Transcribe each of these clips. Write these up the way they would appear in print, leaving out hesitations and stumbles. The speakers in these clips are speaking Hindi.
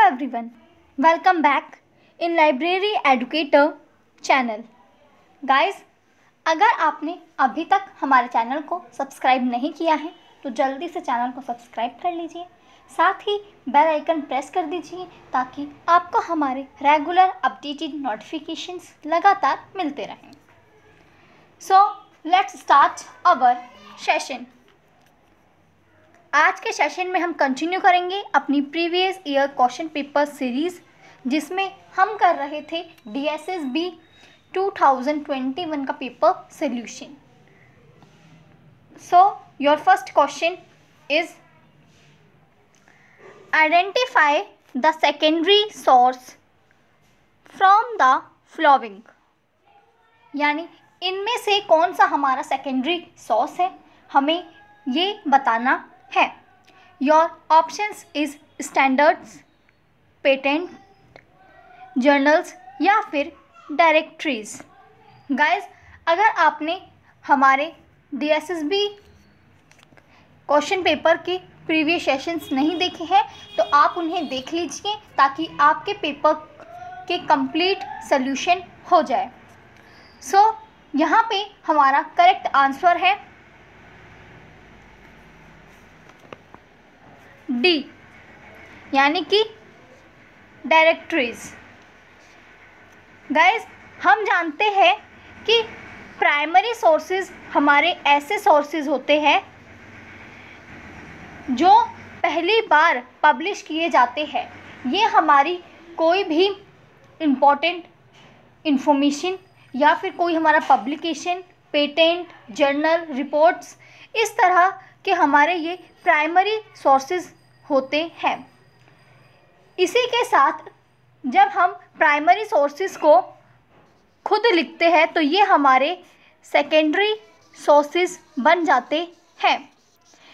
everyone, welcome back in Library Educator channel. Guys, अगर आपने अभी तक हमारे चैनल को सब्सक्राइब नहीं किया है तो जल्दी से चैनल को सब्सक्राइब कर लीजिए, साथ ही बेल आइकन प्रेस कर दीजिए ताकि आपको हमारे रेगुलर अपडेटेड नोटिफिकेशंस लगातार मिलते रहें। So let's start our session. आज के सेशन में हम कंटिन्यू करेंगे अपनी previous year question paper series, जिसमें हम कर रहे थे DSSB 2021 का paper solution. So your first question is identify the secondary source from the following, यानी इनमें से कौन सा हमारा सेकेंडरी सोर्स है, हमें ये बताना है। Your options is standards, patent, journals या फिर डायरेक्टरीज। गाइस, अगर आपने हमारे DSSB क्वेश्चन पेपर के प्रीवियस सेशंस नहीं देखे हैं तो आप उन्हें देख लीजिए ताकि आपके पेपर के कंप्लीट सॉल्यूशन हो जाए। सो यहाँ पे हमारा करेक्ट आंसर है डी, यानी कि डायरेक्टरीज। गाइस, हम जानते हैं कि प्राइमरी सोर्सेज हमारे ऐसे सोर्सेज होते हैं जो पहली बार पब्लिश किए जाते हैं। ये हमारी कोई भी इम्पोर्टेंट इंफॉर्मेशन या फिर कोई हमारा पब्लिकेशन, पेटेंट, जर्नल, रिपोर्ट्स, इस तरह के हमारे ये प्राइमरी सोर्सेज होते हैं। इसी के साथ जब हम प्राइमरी सोर्सेज को खुद लिखते हैं तो ये हमारे सेकेंडरी सोर्सेज बन जाते हैं।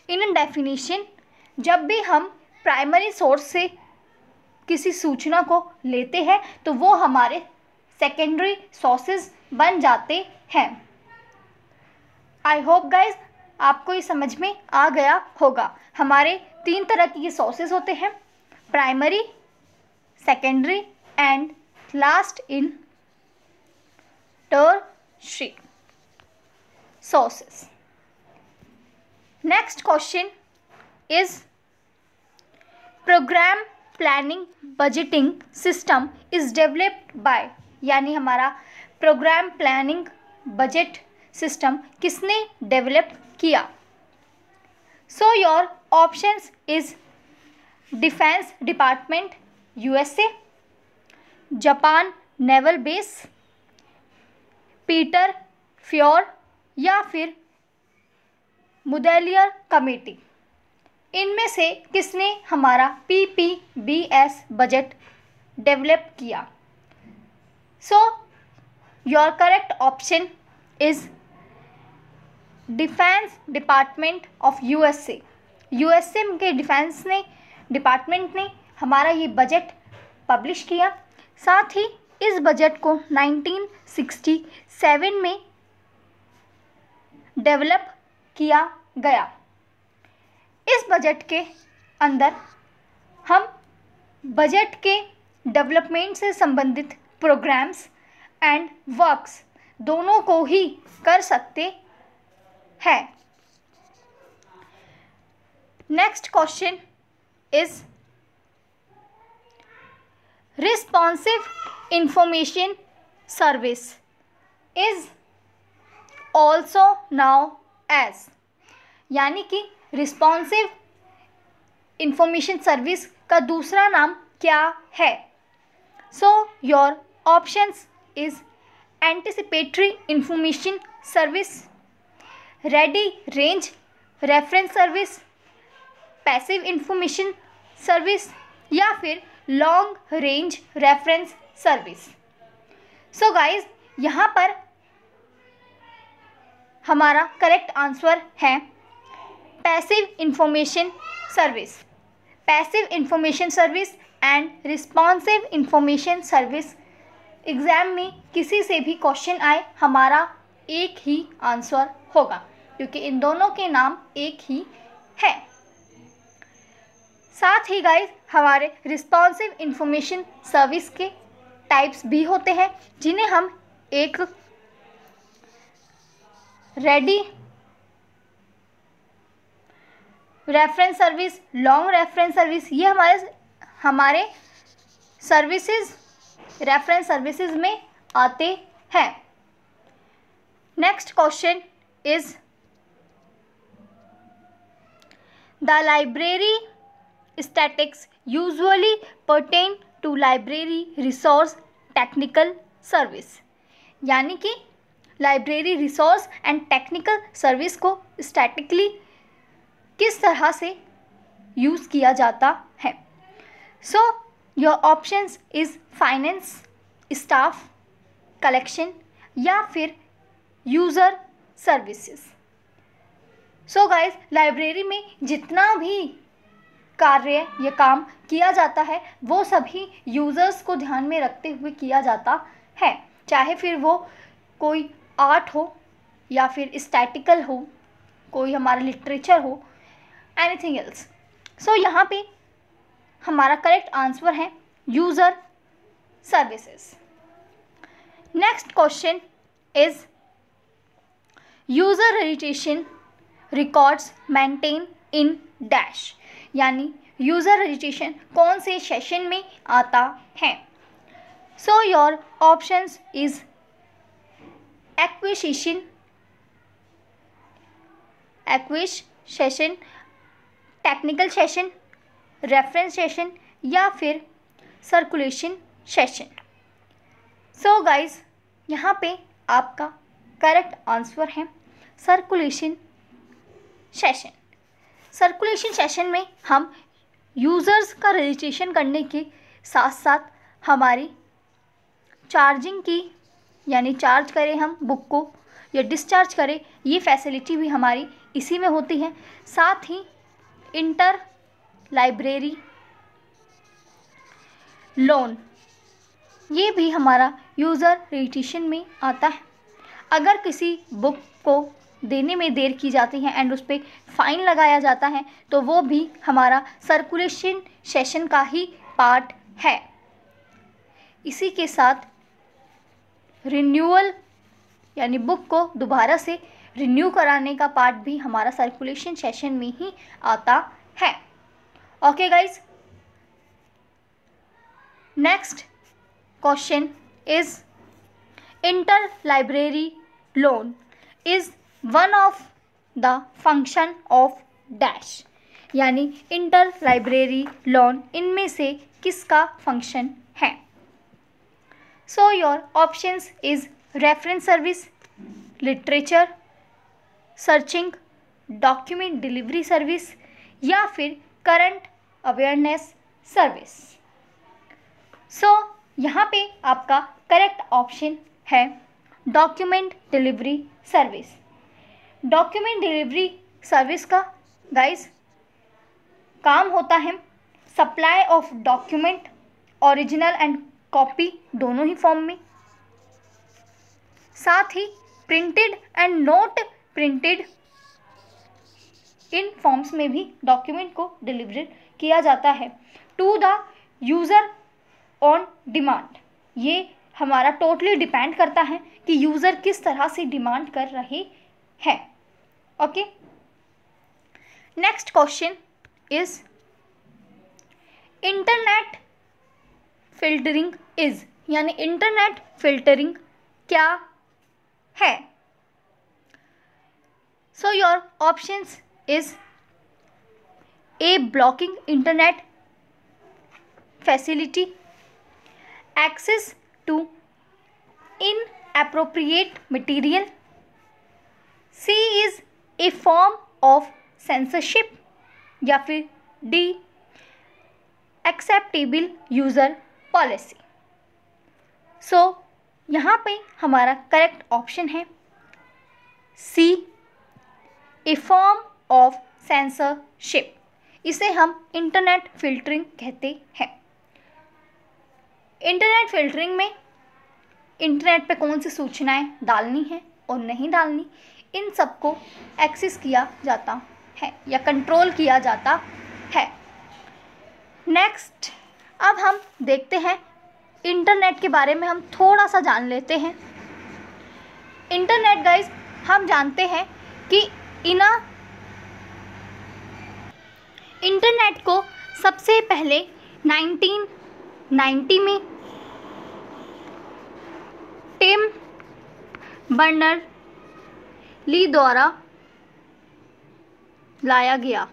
इन डेफिनेशन, जब भी हम प्राइमरी सोर्स से किसी सूचना को लेते हैं तो वो हमारे सेकेंडरी सोर्सेज बन जाते हैं। आई होप गाइज आपको ये समझ में आ गया होगा। हमारे 3 तरह के सोर्सेज होते हैं, primary, secondary and last in tertiary sources. Next question is program planning budgeting system is developed by, यानी हमारा प्रोग्राम प्लानिंग बजट सिस्टम किसने डेवलप किया। So your options is defense department USA, Japan naval base, Peter Fyor या फिर मुदेलियर कमेटी। इनमें से किसने हमारा PPBS बजट डेवलप किया। So your correct option is defense department of USA के डिफेंस ने डिपार्टमेंट ने हमारा ये बजट पब्लिश किया। साथ ही इस बजट को 1967 में डेवलप किया गया। इस बजट के अंदर हम बजट के डेवलपमेंट से संबंधित प्रोग्राम्स एंड वर्क्स दोनों को ही कर सकते हैं। Next question is responsive information service is also now as, यानी कि रिस्पॉन्सिव इंफॉर्मेशन सर्विस का दूसरा नाम क्या है। So your options is anticipatory information service, ready range reference service, passive information service या फिर long range reference service. So guys, यहाँ पर हमारा करेक्ट आंसर है passive information service. Passive information service and responsive information service exam में किसी से भी क्वेश्चन आए हमारा एक ही आंसर होगा, क्योंकि इन दोनों के नाम एक ही है। साथ ही गाइस हमारे रिस्पॉन्सिव इंफॉर्मेशन सर्विस के टाइप्स भी होते हैं, जिन्हें हम एक ready reference service, long reference service, ये हमारे सर्विसेज रेफरेंस सर्विसेज में आते हैं। Next question is the library statics usually pertain to library resource technical service, यानी कि library resource and technical service को स्टैटिकली किस तरह से यूज़ किया जाता है। So your options is finance, staff, collection या फिर user services. So guys library में जितना भी कार्य या काम किया जाता है वो सभी यूज़र्स को ध्यान में रखते हुए किया जाता है, चाहे फिर वो कोई आर्ट हो या फिर स्टैटिकल हो, कोई हमारा लिटरेचर हो, एनीथिंग एल्स। सो यहाँ पे हमारा करेक्ट आंसर है user services. Next question is user registration records maintain in dash, यानी यूज़र रजिस्ट्रेशन कौन से सेशन में आता है। So your options is acquisition, technical session, reference session या फिर सर्कुलेशन सेशन। सो गाइस यहाँ पे आपका करेक्ट आंसर है सर्कुलेशन सेशन। सर्कुलेशन सेशन में हम यूज़र्स का रजिस्ट्रेशन करने के साथ साथ हमारी चार्जिंग की, यानी चार्ज करें हम बुक को या डिस्चार्ज करें, ये फैसिलिटी भी हमारी इसी में होती है। साथ ही इंटर लाइब्रेरी लोन, ये भी हमारा यूज़र रजिस्ट्रेशन में आता है। अगर किसी बुक को देने में देर की जाती है एंड उस पर फ़ाइन लगाया जाता है तो वो भी हमारा सर्कुलेशन सेशन का ही पार्ट है। इसी के साथ रिन्यूअल, यानी बुक को दोबारा से रिन्यू कराने का पार्ट भी हमारा सर्कुलेशन सेशन में ही आता है। Okay guys, next question is inter library loan is one of the function of dash, यानी इंटर लाइब्रेरी लोन इनमें से किसका फंक्शन है। So your options is reference service, literature, searching, document delivery service या फिर करंट अवेयरनेस सर्विस। सो यहाँ पे आपका करेक्ट ऑप्शन है document delivery service. Document delivery service का गाइस काम होता है supply of document, original and copy दोनों ही फॉर्म में, साथ ही printed and not printed in forms में भी डॉक्यूमेंट को डिलीवर किया जाता है to the user on demand. ये हमारा टोटली डिपेंड करता है कि यूज़र किस तरह से डिमांड कर रहे हैं। Okay, next question is internet filtering is, यानी इंटरनेट फिल्टरिंग क्या है। So your options is a blocking internet facility, access to inappropriate material, C is a form of censorship या फिर D acceptable user policy। सो यहाँ पे हमारा करेक्ट ऑप्शन है C, a form of censorship। इसे हम इंटरनेट फिल्टरिंग कहते हैं। इंटरनेट फिल्टरिंग में इंटरनेट पे कौन सी सूचनाएं डालनी है और नहीं डालनी, इन सबको एक्सेस किया जाता है या कंट्रोल किया जाता है। नेक्स्ट अब हम देखते हैं इंटरनेट के बारे में, हम थोड़ा सा जान लेते हैं। इंटरनेट गाइस, हम जानते हैं कि इंटरनेट को सबसे पहले 1990 में टिम बर्नर-ली द्वारा लाया गया।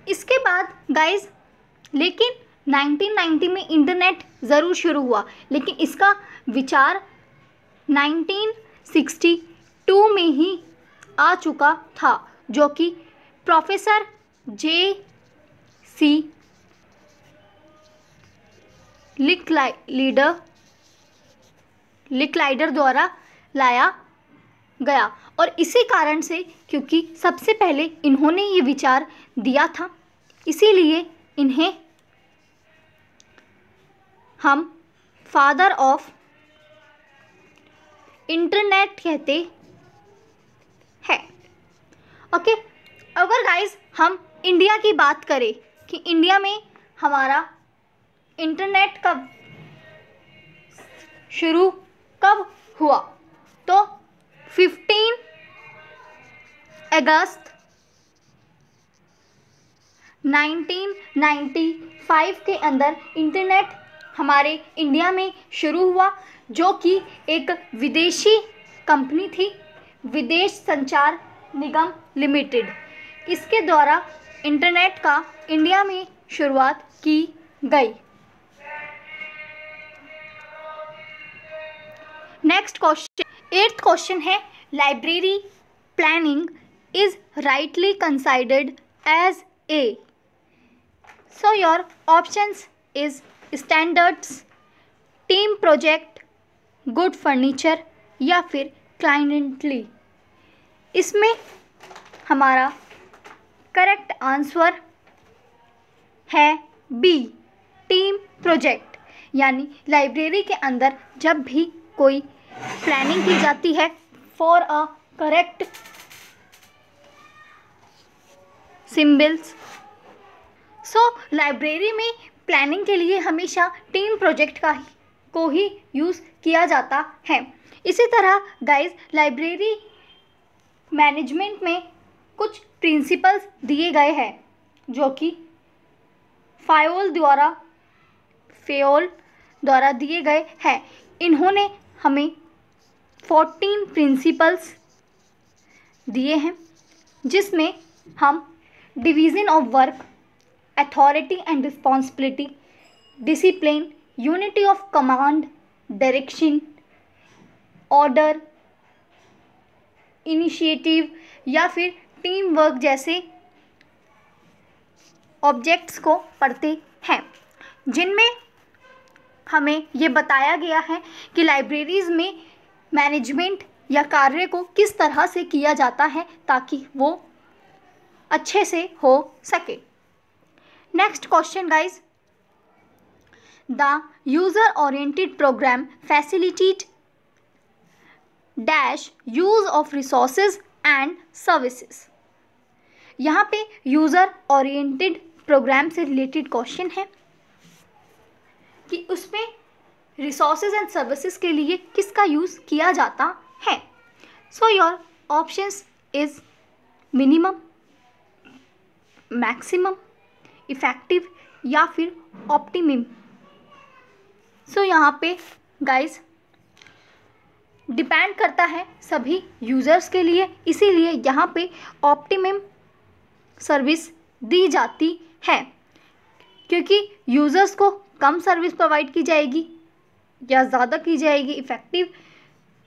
इसके बाद गाइस, लेकिन 1990 में इंटरनेट ज़रूर शुरू हुआ, लेकिन इसका विचार 1962 में ही आ चुका था, जो कि प्रोफेसर J.C. लिकलाइडर द्वारा लाया गया। और इसी कारण से, क्योंकि सबसे पहले इन्होंने ये विचार दिया था, इसीलिए इन्हें हम फादर ऑफ इंटरनेट कहते हैं। ओके, अगर गाइस हम इंडिया की बात करें कि इंडिया में हमारा इंटरनेट शुरू कब हुआ, तो 15 अगस्त 1995 के अंदर इंटरनेट हमारे इंडिया में शुरू हुआ, जो कि एक विदेशी कंपनी थी, विदेश संचार निगम लिमिटेड। इसके द्वारा इंटरनेट का इंडिया में शुरुआत की गई। नेक्स्ट क्वेश्चन, 8th क्वेश्चन है, library planning is rightly considered as a. So your options is standards, team project, good furniture या फिर क्लाइंटली। इसमें हमारा करेक्ट आंसर है बी, टीम प्रोजेक्ट। यानी लाइब्रेरी के अंदर जब भी कोई प्लानिंग की जाती है for a correct symbols, so library में प्लानिंग के लिए हमेशा टीम प्रोजेक्ट को ही यूज़ किया जाता है। इसी तरह गाइस, लाइब्रेरी मैनेजमेंट में कुछ प्रिंसिपल्स दिए गए हैं, जो कि फेयोल द्वारा दिए गए हैं। इन्होंने हमें 14 प्रिंसिपल्स दिए हैं, जिसमें हम division of work, authority and responsibility, discipline, unity of command, direction, order, initiative या फिर टीम वर्क जैसे ऑब्जेक्ट्स को पढ़ते हैं, जिनमें हमें ये बताया गया है कि लाइब्रेरीज़ में मैनेजमेंट या कार्य को किस तरह से किया जाता है ताकि वो अच्छे से हो सके। Next question guys, the user oriented program facilitate dash use of resources and services. यहाँ पे यूज़र ओरिएंटेड प्रोग्राम से रिलेटेड क्वेश्चन है कि उसमें रिसोर्सेज एंड सर्विसेज के लिए किसका यूज़ किया जाता है। So your options is minimum, maximum, effective या फिर ऑप्टिमम। सो यहाँ पे गाइस डिपेंड करता है सभी यूज़र्स के लिए, इसीलिए यहाँ पे ऑप्टिमम सर्विस दी जाती है, क्योंकि यूज़र्स को कम सर्विस प्रोवाइड की जाएगी या ज़्यादा की जाएगी इफ़ेक्टिव,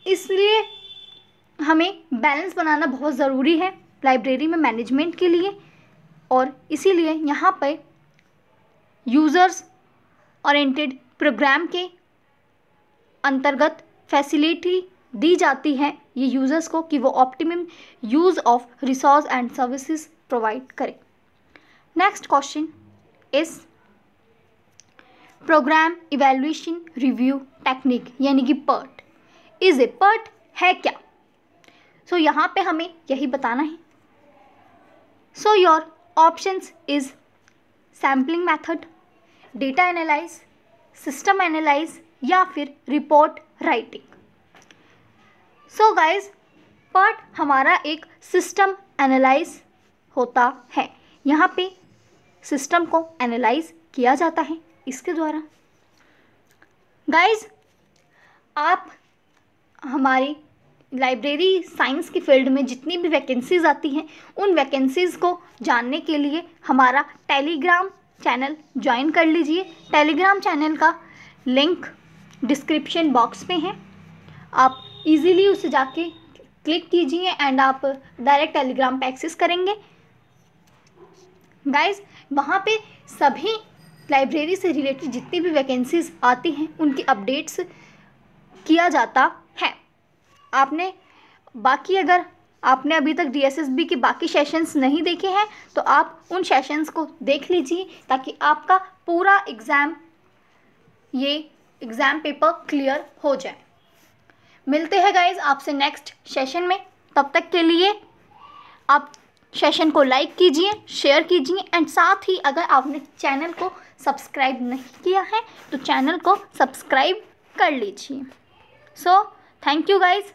इसलिए हमें बैलेंस बनाना बहुत ज़रूरी है लाइब्रेरी में मैनेजमेंट के लिए। और इसीलिए यहाँ पे यूज़र्स ओरिएंटेड प्रोग्राम के अंतर्गत फैसिलिटी दी जाती है ये यूज़र्स को कि वो optimum use of resource and services provide करें। Next question is program evaluation review technique, यानी कि PERT इज ए PERT है क्या। सो यहाँ पे हमें यही बताना है so your options is sampling method, data analyse, system analyse या फिर report writing. So guys part हमारा एक सिस्टम एनालाइज होता है। यहाँ पे सिस्टम को एनालाइज किया जाता है इसके द्वारा। गाइज आप हमारी लाइब्रेरी साइंस की फील्ड में जितनी भी वैकेंसीज़ आती हैं उन वैकेंसीज़ को जानने के लिए हमारा टेलीग्राम चैनल ज्वाइन कर लीजिए। टेलीग्राम चैनल का लिंक डिस्क्रिप्शन बॉक्स में है, आप इजीली उसे जाके क्लिक कीजिए एंड आप डायरेक्ट टेलीग्राम पे एक्सेस करेंगे। गाइज वहाँ पे सभी लाइब्रेरी से रिलेटेड जितनी भी वैकेंसीज़ आती हैं उनकी अपडेट्स किया जाता है। अगर आपने अभी तक DSSB के बाकी सेशंस नहीं देखे हैं तो आप उन सेशंस को देख लीजिए ताकि आपका पूरा एग्ज़ाम पेपर क्लियर हो जाए। मिलते हैं गाइज आपसे नेक्स्ट सेशन में, तब तक के लिए आप सेशन को लाइक कीजिए, शेयर कीजिए एंड साथ ही अगर आपने चैनल को सब्सक्राइब नहीं किया है तो चैनल को सब्सक्राइब कर लीजिए। So thank you guys.